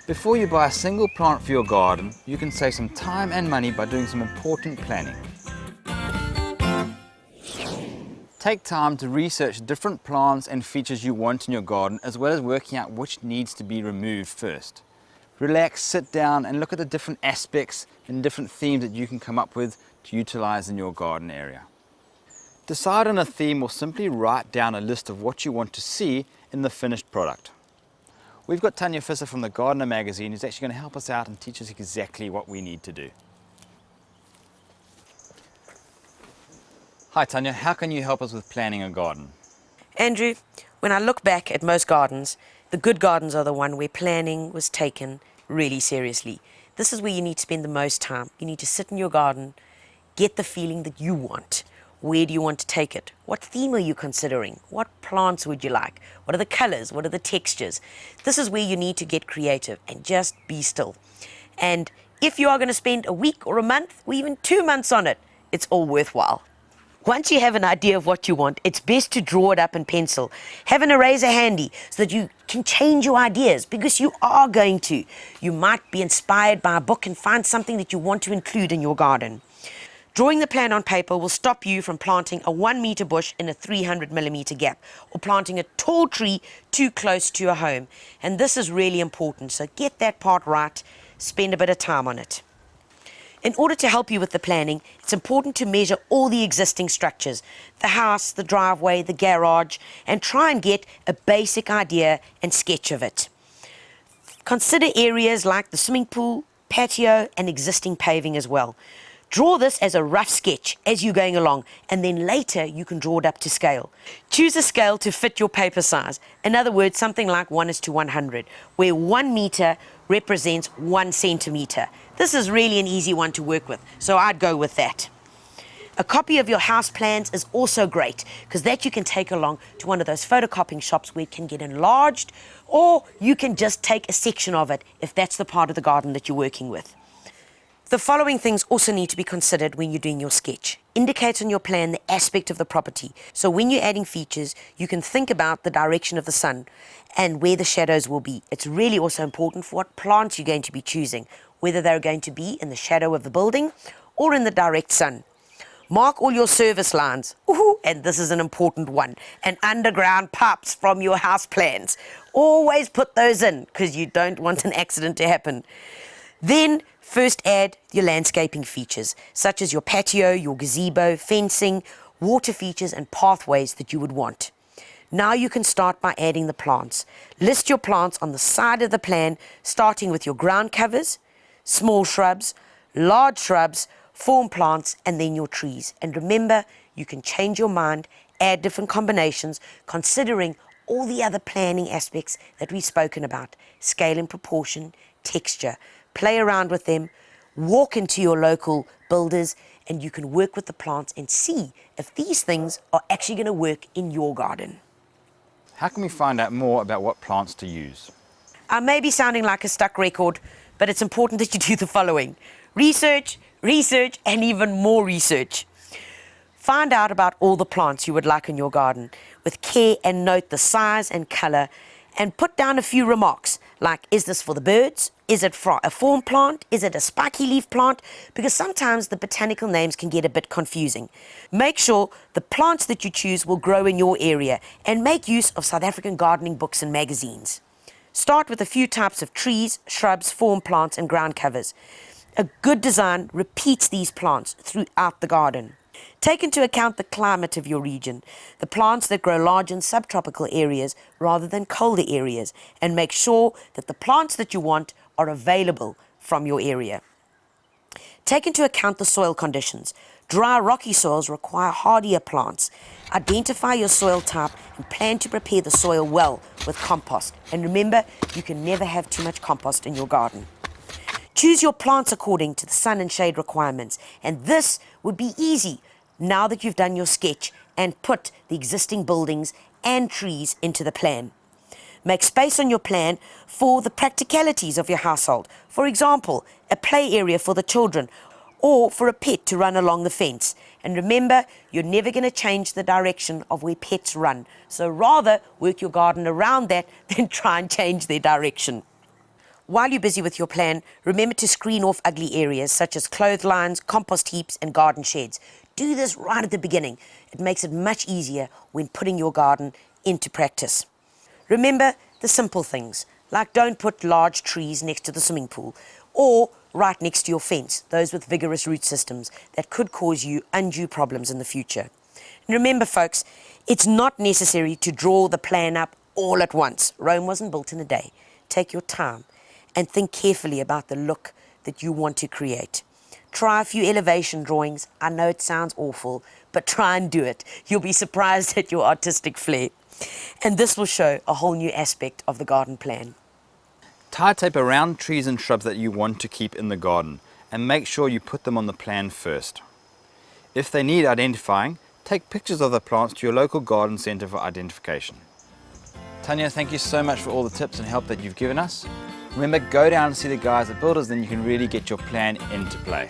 Before you buy a single plant for your garden, you can save some time and money by doing some important planning. Take time to research different plants and features you want in your garden, as well as working out which needs to be removed first. Relax, sit down and look at the different aspects and different themes that you can come up with to utilize in your garden area. Decide on a theme or simply write down a list of what you want to see in the finished product. We've got Tanya Visser from the Gardener magazine who's actually going to help us out and teach us exactly what we need to do. Hi Tanya, how can you help us with planning a garden? Andrew, when I look back at most gardens, the good gardens are the one where planning was taken really seriously. This is where you need to spend the most time. You need to sit in your garden, get the feeling that you want. Where do you want to take it? What theme are you considering? What plants would you like? What are the colors? What are the textures? This is where you need to get creative and just be still. And if you are going to spend a week or a month or even 2 months on it, it's all worthwhile. Once you have an idea of what you want, it's best to draw it up in pencil. Have an eraser handy so that you can change your ideas, because you are going to. You might be inspired by a book and find something that you want to include in your garden. Drawing the plan on paper will stop you from planting a 1-meter bush in a 300-millimeter gap, or planting a tall tree too close to your home. And this is really important, so get that part right, spend a bit of time on it. In order to help you with the planning, it's important to measure all the existing structures, the house, the driveway, the garage, and try and get a basic idea and sketch of it. Consider areas like the swimming pool, patio, and existing paving as well. Draw this as a rough sketch as you're going along, and then later you can draw it up to scale. Choose a scale to fit your paper size. In other words, something like 1:100, where 1 meter represents 1 centimeter. This is really an easy one to work with, so I'd go with that. A copy of your house plans is also great, because that you can take along to one of those photocopying shops where it can get enlarged, or you can just take a section of it if that's the part of the garden that you're working with. The following things also need to be considered when you're doing your sketch. Indicate on your plan the aspect of the property. So when you're adding features, you can think about the direction of the sun and where the shadows will be. It's really also important for what plants you're going to be choosing, whether they're going to be in the shadow of the building or in the direct sun. Mark all your service lines. And this is an important one. And underground pipes from your house plans. Always put those in, because you don't want an accident to happen. Then first add your landscaping features, such as your patio, your gazebo, fencing, water features and pathways that you would want. Now you can start by adding the plants. List your plants on the side of the plan, starting with your ground covers, small shrubs, large shrubs, form plants, and then your trees. And remember, you can change your mind, add different combinations, considering all the other planning aspects that we've spoken about: scale and proportion, texture. Play around with them, walk into your local builders, and you can work with the plants and see if these things are actually going to work in your garden. How can we find out more about what plants to use? I may be sounding like a stuck record, but it's important that you do the following: research, research, and even more research. Find out about all the plants you would like in your garden with care, and note the size and color, and put down a few remarks like, is this for the birds? Is it for a form plant? Is it a spiky leaf plant? Because sometimes the botanical names can get a bit confusing. Make sure the plants that you choose will grow in your area, and make use of South African gardening books and magazines. Start with a few types of trees, shrubs, form plants and ground covers. A good design repeats these plants throughout the garden. Take into account the climate of your region, the plants that grow large in subtropical areas rather than colder areas, and make sure that the plants that you want are available from your area. Take into account the soil conditions. Dry, rocky soils require hardier plants. Identify your soil type and plan to prepare the soil well with compost. And remember, you can never have too much compost in your garden. Choose your plants according to the sun and shade requirements, and this would be easy now that you've done your sketch and put the existing buildings and trees into the plan. Make space on your plan for the practicalities of your household. For example, a play area for the children, or for a pet to run along the fence. And remember, you're never going to change the direction of where pets run, so rather work your garden around that than try and change their direction. While you're busy with your plan, remember to screen off ugly areas such as clotheslines, compost heaps, and garden sheds. Do this right at the beginning. It makes it much easier when putting your garden into practice. Remember the simple things, like don't put large trees next to the swimming pool or right next to your fence, those with vigorous root systems that could cause you undue problems in the future. And remember, folks, it's not necessary to draw the plan up all at once. Rome wasn't built in a day. Take your time and think carefully about the look that you want to create. Try a few elevation drawings. I know it sounds awful, but try and do it. You'll be surprised at your artistic flair. And this will show a whole new aspect of the garden plan. Tie tape around trees and shrubs that you want to keep in the garden and make sure you put them on the plan first. If they need identifying, take pictures of the plants to your local garden centre for identification. Tanya, thank you so much for all the tips and help that you've given us. Remember, go down and see the guys at Builders, then you can really get your plan into play.